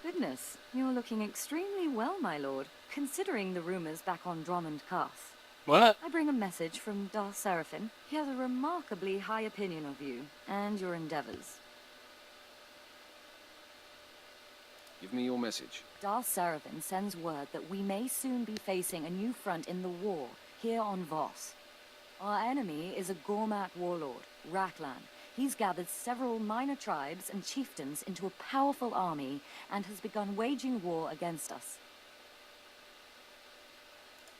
Goodness, you're looking extremely well, my lord, considering the rumors back on Drummond Castle. What? I bring a message from Darth Seraphim. He has a remarkably high opinion of you and your endeavors. Give me your message. Darth Seraphim sends word that we may soon be facing a new front in the war here on Voss. Our enemy is a Gormak warlord, Raklan. He's gathered several minor tribes and chieftains into a powerful army and has begun waging war against us.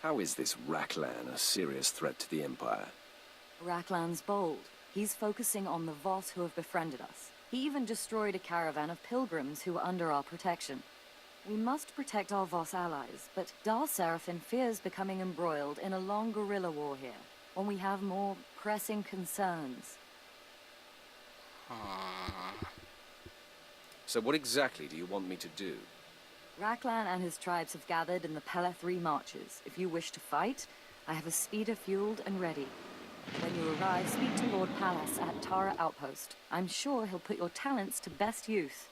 How is this Raklan a serious threat to the Empire? Raklan's bold. He's focusing on the Voss who have befriended us. He even destroyed a caravan of pilgrims who were under our protection. We must protect our Voss allies, but Darth Seraphim fears becoming embroiled in a long guerrilla war here, when we have more pressing concerns. So what exactly do you want me to do? Raklan and his tribes have gathered in the Pella 3 marches. If you wish to fight, I have a speeder fueled and ready. When you arrive, speak to Lord Pallas at Tara Outpost. I'm sure he'll put your talents to best use.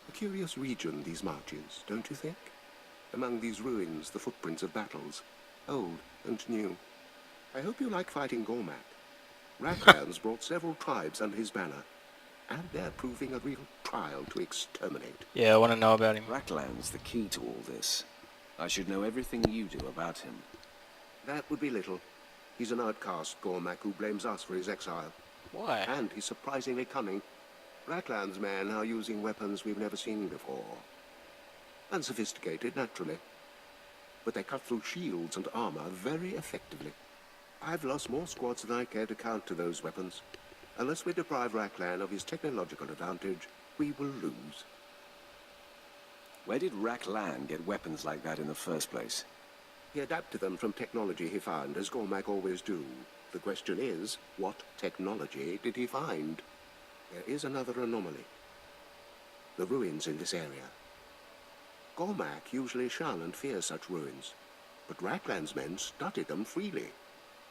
A curious region, these marches, don't you think? Among these ruins, the footprints of battles, old and new. I hope you like fighting Gormak. Raklan's brought several tribes under his banner, and they're proving a real trial to exterminate. Yeah, I want to know about him. Raklan's the key to all this. I should know everything you do about him. That would be little. He's an outcast Gormak who blames us for his exile. Why? And he's surprisingly cunning. Raklan's men are using weapons we've never seen before. Unsophisticated, naturally. But they cut through shields and armor very effectively. I've lost more squads than I care to count to those weapons. Unless we deprive Raklan of his technological advantage, we will lose. Where did Raklan get weapons like that in the first place? He adapted them from technology he found, as Gormak always do. The question is, what technology did he find? There is another anomaly. The ruins in this area. Gormak usually shun and fear such ruins, but Raklan's men studied them freely.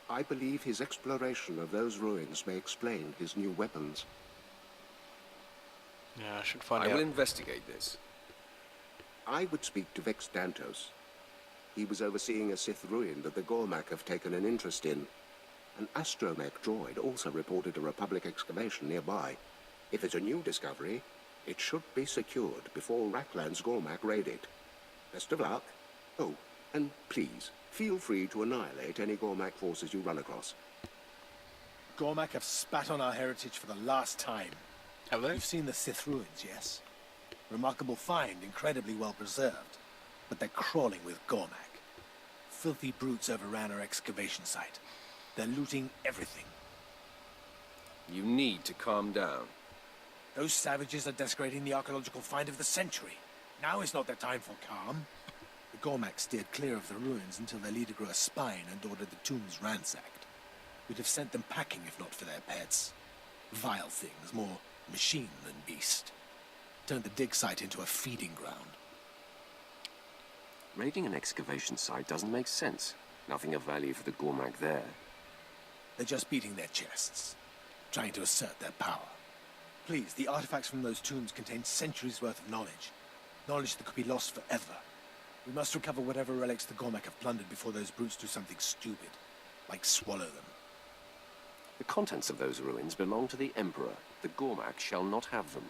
I believe his exploration of those ruins may explain his new weapons. Yeah, I should find I out. will investigate this. I would speak to Vex Dantos. He was overseeing a Sith ruin that the Gormak have taken an interest in. An astromech droid also reported a Republic excavation nearby. If it's a new discovery, it should be secured before Raklan's Gormak raid it. Best of luck. Oh, and please, feel free to annihilate any Gormak forces you run across. Gormak have spat on our heritage for the last time. Have they? You've seen the Sith ruins, yes? Remarkable find, incredibly well preserved. But they're crawling with Gormak. Filthy brutes overran our excavation site. They're looting everything. You need to calm down. Those savages are desecrating the archaeological find of the century. Now is not the time for calm. The Gormak steered clear of the ruins until their leader grew a spine and ordered the tombs ransacked. We'd have sent them packing if not for their pets. Vile things, more machine than beast. Turned the dig site into a feeding ground. Raiding an excavation site doesn't make sense. Nothing of value for the Gormak there. They're just beating their chests, trying to assert their power. Please, the artifacts from those tombs contain centuries' worth of knowledge. Knowledge that could be lost forever. We must recover whatever relics the Gormak have plundered before those brutes do something stupid, like swallow them. The contents of those ruins belong to the Emperor. The Gormak shall not have them.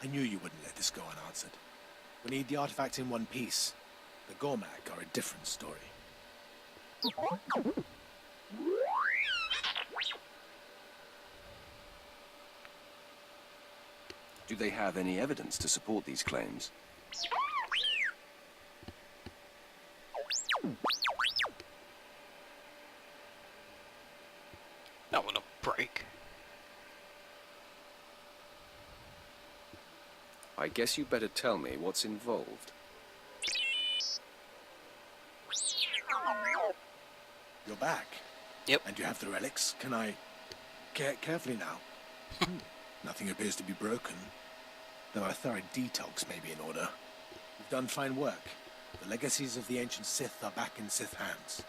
I knew you wouldn't let this go unanswered. We need the artifacts in one piece. The Gormak are a different story. Do they have any evidence to support these claims? That one will break. I guess you better tell me what's involved. You're back. Yep. And you have the relics. Can I... Carefully now. Nothing appears to be broken. Though a thorough detox may be in order. You've done fine work. The legacies of the ancient Sith are back in Sith hands.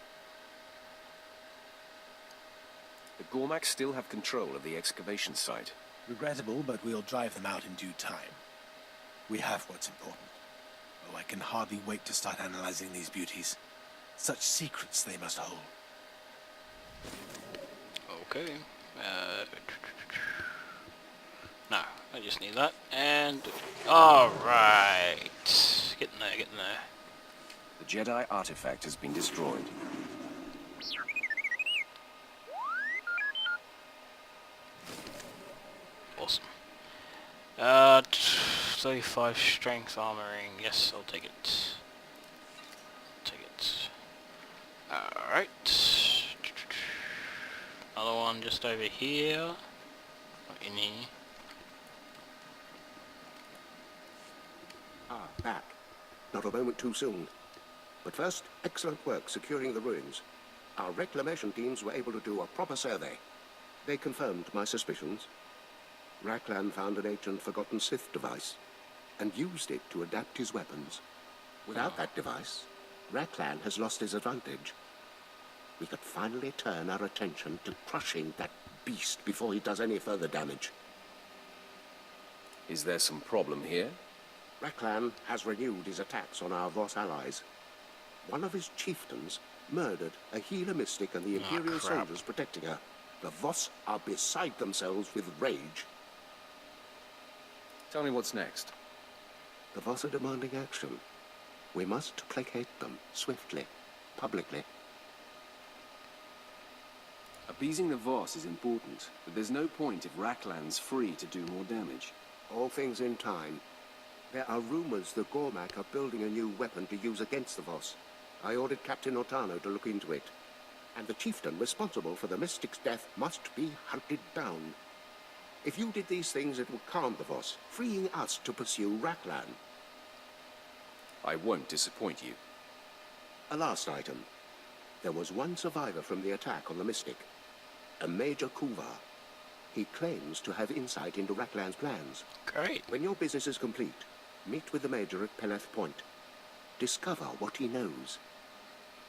The Gormak still have control of the excavation site. Regrettable, but we'll drive them out in due time. We have what's important. Oh, I can hardly wait to start analyzing these beauties. Such secrets they must hold. Okay. No, I just need that. And alright. Get in there, get in there. The Jedi artifact has been destroyed. Awesome. 35 strength armoring. Yes, I'll take it. Take it. Alright. Another one just over here. Not in here. Ah, back. Not a moment too soon. But first, excellent work securing the ruins. Our reclamation teams were able to do a proper survey. They confirmed my suspicions. Raklan found an ancient forgotten Sith device and used it to adapt his weapons. Without that device, Raklan has lost his advantage. We could finally turn our attention to crushing that beast before he does any further damage. Is there some problem here? Raklan has renewed his attacks on our Voss allies. One of his chieftains murdered a healer mystic and the Imperial crap. soldiers protecting her. The Voss are beside themselves with rage. Tell me what's next. The Voss are demanding action. We must placate them, swiftly, publicly. Appeasing the Voss is important, but there's no point if Raklan's free to do more damage. All things in time. There are rumors the Gormak are building a new weapon to use against the Voss. I ordered Captain Ortano to look into it. And the chieftain responsible for the mystic's death must be hunted down. If you did these things, it would calm the Voss, freeing us to pursue Raklan. I won't disappoint you. A last item. There was one survivor from the attack on the mystic. A Major Kuvar. He claims to have insight into Raklan's plans. Great. When your business is complete, meet with the Major at Peleth Point. Discover what he knows.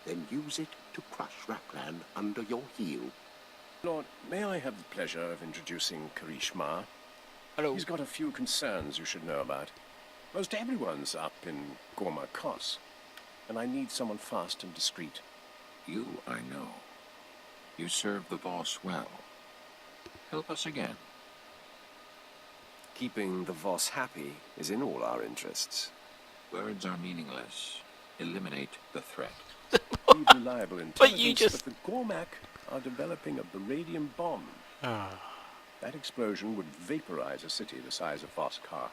Then use it to crush Raklan under your heel. Lord, may I have the pleasure of introducing Karish Ma? Hello. He's got a few concerns you should know about. Most everyone's up in Gorma Kos, and I need someone fast and discreet. You, I know. You serve the boss well. Help us again. Keeping the Voss happy is in all our interests. Words are meaningless. Eliminate the threat. Need reliable intelligence, just- but the Gormak are developing a beradium bomb. That explosion would vaporize a city the size of Voskar.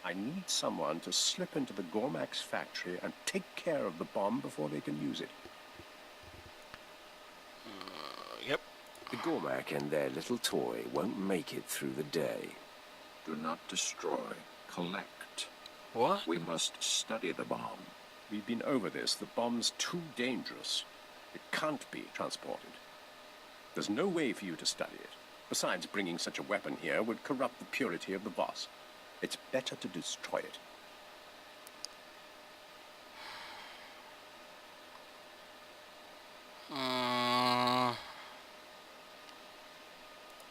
I need someone to slip into the Gormak's factory and take care of the bomb before they can use it. Yep. The Gormak and their little toy won't make it through the day. Do not destroy. Collect. What? We must study the bomb. We've been over this. The bomb's too dangerous. It can't be transported. There's no way for you to study it. Besides, bringing such a weapon here would corrupt the purity of the Voss. It's better to destroy it.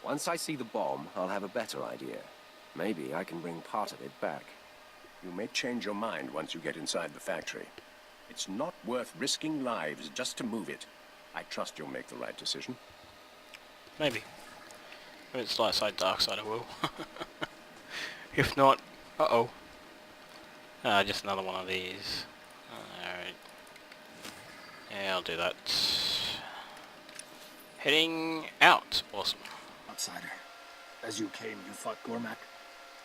Once I see the bomb, I'll have a better idea. Maybe I can bring part of it back. You may change your mind once you get inside the factory. It's not worth risking lives just to move it. I trust you'll make the right decision. Maybe. If it's light side, dark side, I will. If not, uh-oh. Just another one of these. Alright. Yeah, I'll do that. Heading out. Awesome. Outsider. As you came, you fought Gormak?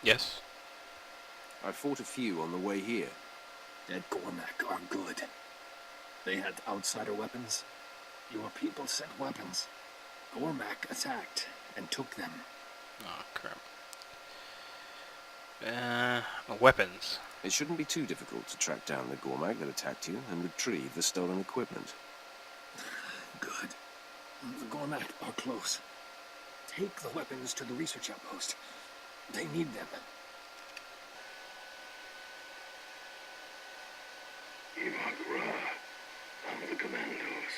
Yes. I fought a few on the way here. Dead Gormak are good. They had outsider weapons. Your people sent weapons. Gormak attacked and took them. Oh, crap. Weapons. It shouldn't be too difficult to track down the Gormak that attacked you and retrieve the stolen equipment. Good. The Gormak are close. Take the weapons to the research outpost. They need them. Ivagra of the Commandos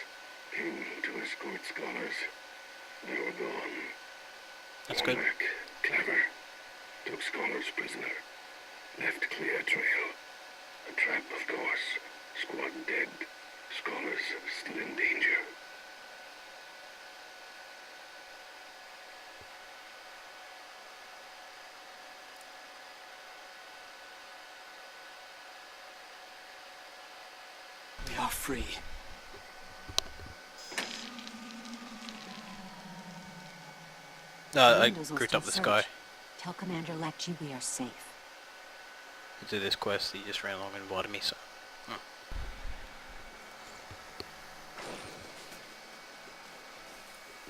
came to escort scholars. They were gone. That's good. Gormak, clever, took scholars prisoner. Left clear trail. A trap, of course. Squad dead. Scholars still in danger. We are free. I Windows will grouped still up this search. guy Tell Commander Lecce we are safe. to do this quest. He just ran along and invited me, so...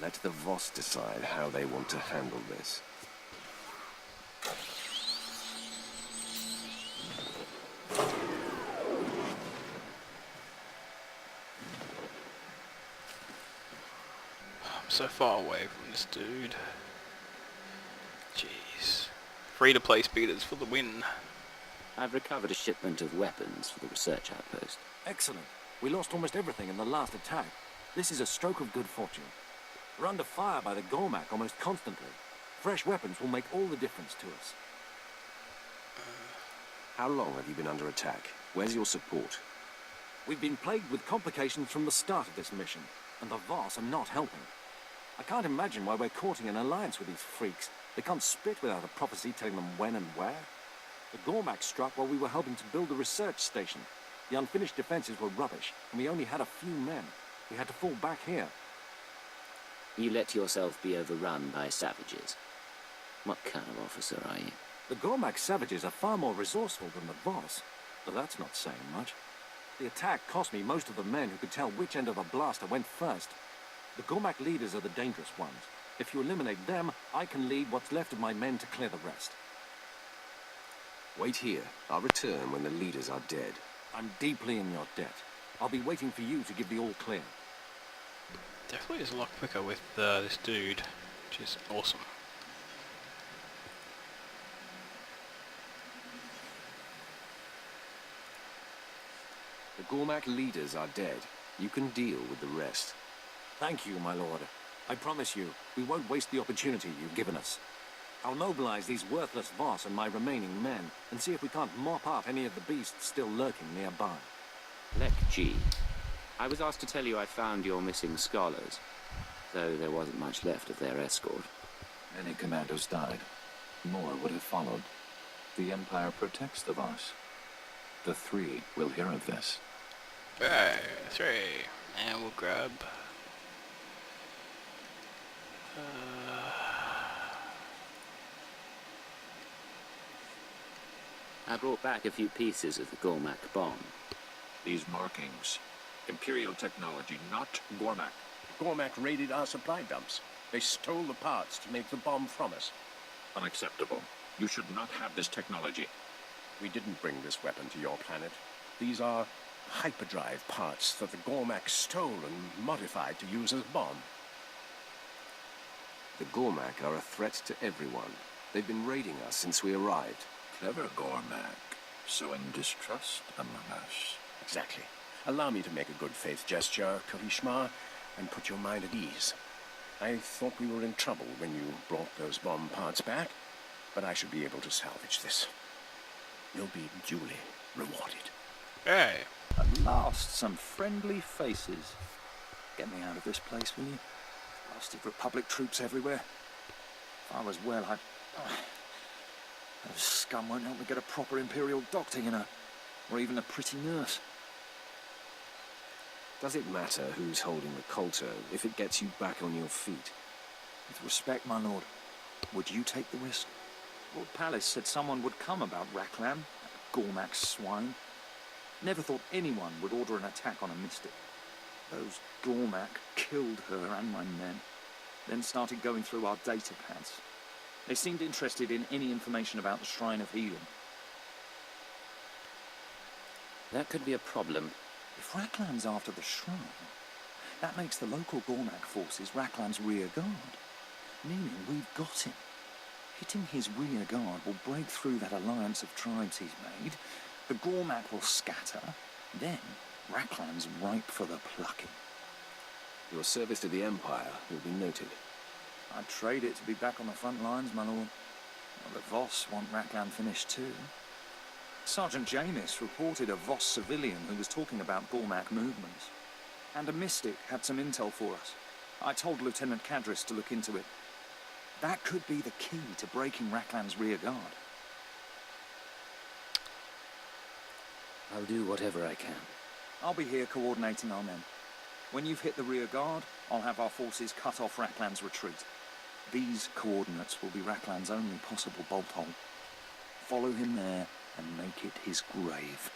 Let the Voss decide how they want to handle this. I'm so far away from this dude. Jeez. Free-to-play speeders for the win. I've recovered a shipment of weapons for the research outpost. Excellent. We lost almost everything in the last attack. This is a stroke of good fortune. We're under fire by the Gormak almost constantly. Fresh weapons will make all the difference to us. How long have you been under attack? Where's your support? We've been plagued with complications from the start of this mission, and the Voss are not helping. I can't imagine why we're courting an alliance with these freaks. They can't spit without a prophecy telling them when and where. The Gormak struck while we were helping to build a research station. The unfinished defenses were rubbish, and we only had a few men. We had to fall back here. You let yourself be overrun by savages. What kind of officer are you? The Gormak savages are far more resourceful than the Voss, but that's not saying much. The attack cost me most of the men who could tell which end of the blaster went first. The Gormak leaders are the dangerous ones. If you eliminate them, I can lead what's left of my men to clear the rest. Wait here. I'll return when the leaders are dead. I'm deeply in your debt. I'll be waiting for you to give the all clear. Definitely is a lot quicker with this dude, which is awesome. The Gormak leaders are dead. You can deal with the rest. Thank you, my lord. I promise you, we won't waste the opportunity you've given us. I'll mobilize these worthless Voss and my remaining men, and see if we can't mop up any of the beasts still lurking nearby. Lecce. I was asked to tell you I found your missing scholars, though there wasn't much left of their escort. Many commandos died. More would have followed. The Empire protects the Voss. The three will hear of this. Right, 3. And we'll grab... I brought back a few pieces of the Gormak bomb. These markings. Imperial technology, not Gormak. Gormak raided our supply dumps. They stole the parts to make the bomb from us. Unacceptable. You should not have this technology. We didn't bring this weapon to your planet. These are hyperdrive parts that the Gormak stole and modified to use as a bomb. The Gormak are a threat to everyone. They've been raiding us since we arrived. Clever Gormak, sowing distrust among us. Exactly. Allow me to make a good faith gesture, Karishma, and put your mind at ease. I thought we were in trouble when you brought those bomb parts back, but I should be able to salvage this. You'll be duly rewarded. Hey! At last, some friendly faces. Get me out of this place, will you? Blasted Republic troops everywhere. If I was well, I'd... Those scum won't help me get a proper Imperial doctor, you know. Or even a pretty nurse. Does it matter who's holding the Colto if it gets you back on your feet? With respect, my lord, would you take the risk? Lord Palace said someone would come about Raklan, that Gormak swine. Never thought anyone would order an attack on a mystic. Those Gormak killed her and my men, then started going through our data pads. They seemed interested in any information about the Shrine of Healing. That could be a problem. If Raklan's after the Shrine, that makes the local Gormak forces Raklan's rear guard, meaning we've got him. Hitting his rear guard will break through that alliance of tribes he's made, the Gormak will scatter, then Raklan's ripe for the plucking. Your service to the Empire will be noted. I'd trade it to be back on the front lines, my lord. Well, the Voss want Raklan finished too. Sergeant Jamis reported a Voss civilian who was talking about Gormak movements. And a mystic had some intel for us. I told Lieutenant Cadris to look into it. That could be the key to breaking Raklan's rear guard. I'll do whatever I can. I'll be here coordinating our men. When you've hit the rear guard, I'll have our forces cut off Raklan's retreat. These coordinates will be Raklan's only possible bolt hole. Follow him there and make it his grave.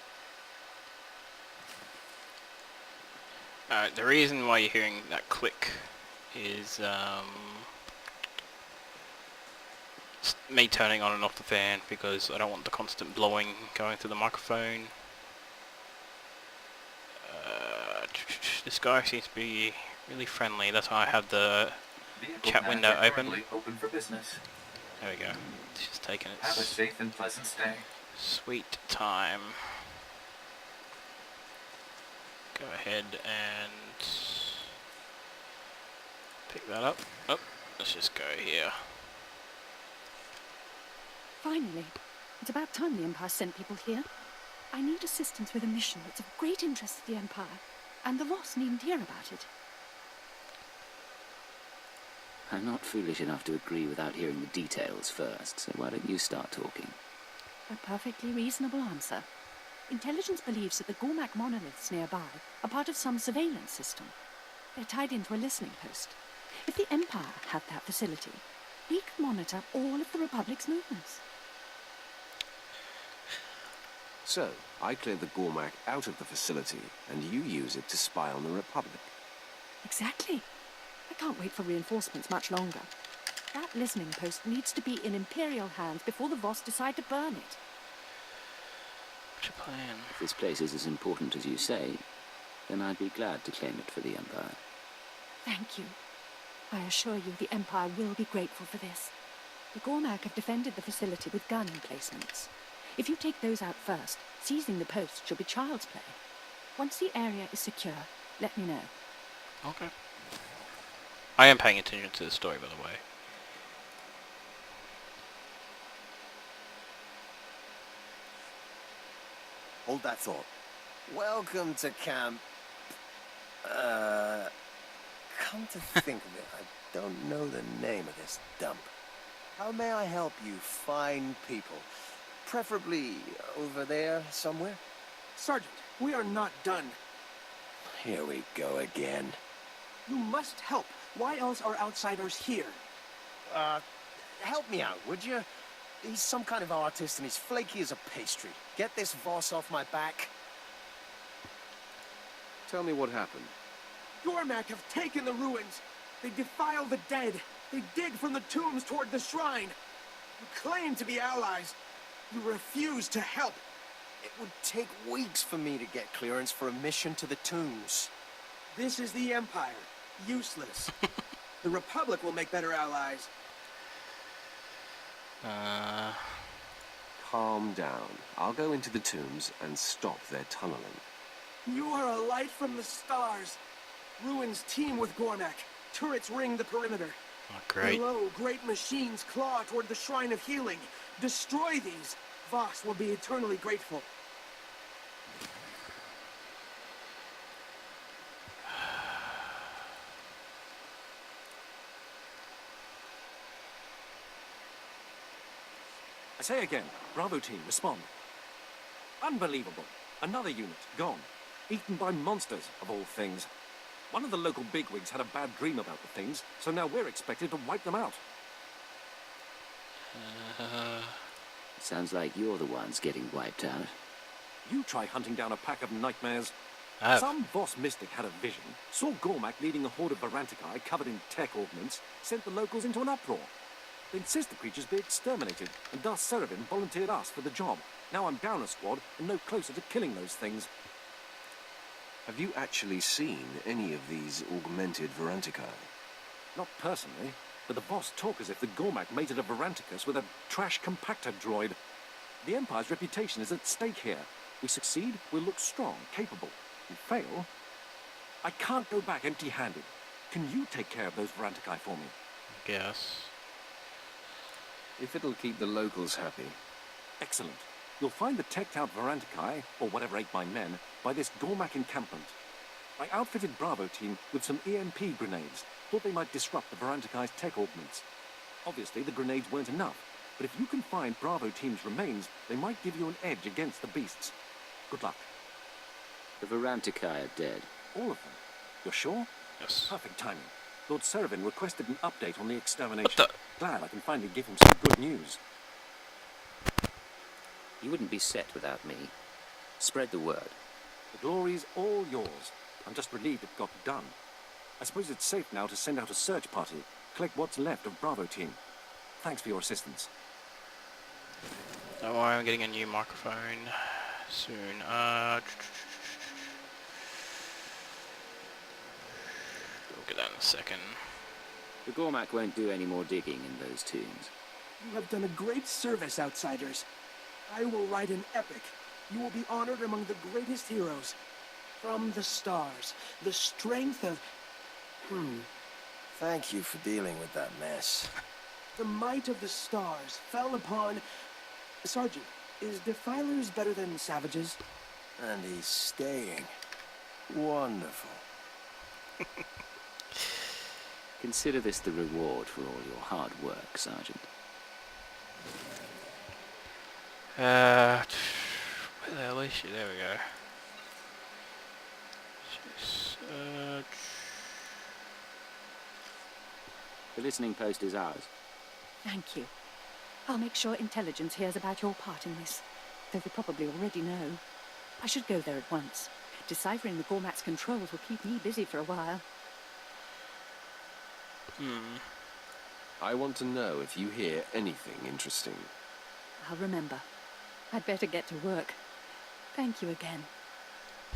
The reason why you're hearing that click is me turning on and off the fan because I don't want the constant blowing going through the microphone. This guy seems to be really friendly. That's why I have the chat window open. Open for business. There we go. It's just taking its Have a safe and pleasant stay. sweet time. Go ahead and pick that up. Oh, let's just go here. Finally. It's about time the Empire sent people here. I need assistance with a mission that's of great interest to the Empire, and the Voss needn't hear about it. I'm not foolish enough to agree without hearing the details first, so why don't you start talking? A perfectly reasonable answer. Intelligence believes that the Gormak monoliths nearby are part of some surveillance system. They're tied into a listening post. If the Empire had that facility, we could monitor all of the Republic's movements. So, I cleared the Gormak out of the facility, and you use it to spy on the Republic. Exactly. I can't wait for reinforcements much longer. That listening post needs to be in Imperial hands before the Voss decide to burn it. What's your plan? If this place is as important as you say, then I'd be glad to claim it for the Empire. Thank you. I assure you the Empire will be grateful for this. The Gormak have defended the facility with gun emplacements. If you take those out first, seizing the post should be child's play. Once the area is secure, let me know. Okay. I am paying attention to the story, by the way. Hold that thought. Welcome to camp. Come to think of it, I don't know the name of this dump. How may I help you fine people? Preferably over there somewhere? Sergeant, we are not done. Here we go again. You must help. Why else are outsiders here? Help me out, would you? He's some kind of artist and he's flaky as a pastry. Get this Voss off my back. Tell me what happened. Gormak have taken the ruins. They defile the dead. They dig from the tombs toward the shrine. You claim to be allies. You refuse to help. It would take weeks for me to get clearance for a mission to the tombs. This is the Empire. Useless. The Republic will make better allies. Calm down. I'll go into the tombs and stop their tunneling. You are a light from the stars. Ruins teem with Gormak. Turrets ring the perimeter. Oh, great. Below, great machines claw toward the Shrine of Healing. Destroy these. Voss will be eternally grateful. I say again, Bravo team, respond. Unbelievable. Another unit, gone. Eaten by monsters, of all things. One of the local bigwigs had a bad dream about the things, so now we're expected to wipe them out. Sounds like you're the ones getting wiped out. You try hunting down a pack of nightmares. Oh. Some Voss mystic had a vision, saw Gormak leading a horde of Varantikai covered in tech ordnance, sent the locals into an uproar. They insist the creatures be exterminated, and Darth Serevin volunteered us for the job. Now I'm down a squad and no closer to killing those things. Have you actually seen any of these augmented Varantikai? Not personally, but the Voss talk as if the Gormak mated a Varanticus with a trash compactor droid. The Empire's reputation is at stake here. We succeed, we'll look strong, capable. We fail, I can't go back empty-handed. Can you take care of those Varantikai for me? I guess. If it'll keep the locals happy. Excellent. You'll find the teched-out Varantakai, or whatever ate my men, by this Gormak encampment. I outfitted Bravo team with some EMP grenades. Thought they might disrupt the Varantakai's tech ordnance. Obviously, the grenades weren't enough, but if you can find Bravo team's remains, they might give you an edge against the beasts. Good luck. The Varantakai are dead. All of them. You're sure? Yes. Perfect timing. Lord Serevin requested an update on the extermination. What the? Glad I can finally give him some good news. You wouldn't be set without me. Spread the word. The glory's all yours. I'm just relieved it got done. I suppose it's safe now to send out a search party, collect what's left of Bravo team. Thanks for your assistance. Don't worry, I'm getting a new microphone soon. We'll get that in a second. The Gormak won't do any more digging in those tombs. You have done a great service, outsiders. I will write an epic. You will be honored among the greatest heroes. From the stars, the strength of... Thank you for dealing with that mess. The might of the stars fell upon... Sergeant, is defilers better than savages? And he's staying. Wonderful. Consider this the reward for all your hard work, Sergeant. Where the hell is she? There we go. The listening post is ours. Thank you. I'll make sure intelligence hears about your part in this, though they probably already know. I should go there at once. Deciphering the Gormak's controls will keep me busy for a while. I want to know if you hear anything interesting. I'll remember. I'd better get to work. Thank you again.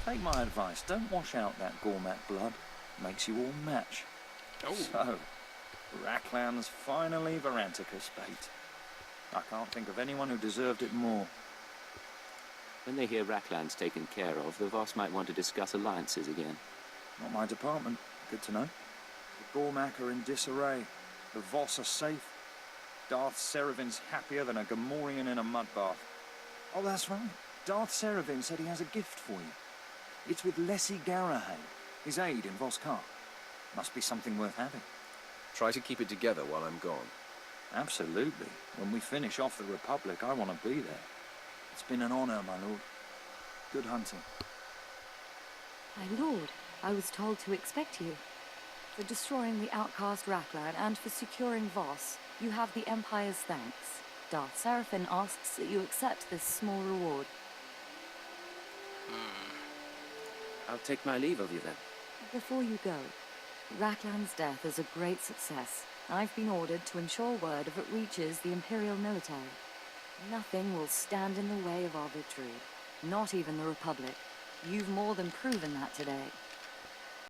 Take my advice, don't wash out that Gormak blood. Makes you all match. Oh. So, Raklan's finally Varanticus bait. I can't think of anyone who deserved it more. When they hear Raklan's taken care of, the Voss might want to discuss alliances again. Not my department. Good to know. The Gormak are in disarray. The Voss are safe. Darth Serevin's happier than a Gamorrean in a mud bath. Oh, that's right. Darth Serevin said he has a gift for you. It's with Lessie Garahay, his aide in Voskar. Must be something worth having. Try to keep it together while I'm gone. Absolutely. When we finish off the Republic, I want to be there. It's been an honor, my lord. Good hunting. My lord, I was told to expect you. For destroying the outcast Raklan and for securing Voss, you have the Empire's thanks. Darth Serafin asks that you accept this small reward. I'll take my leave of you then. Before you go, Raklan's death is a great success. I've been ordered to ensure word if it reaches the Imperial military. Nothing will stand in the way of our victory. Not even the Republic. You've more than proven that today.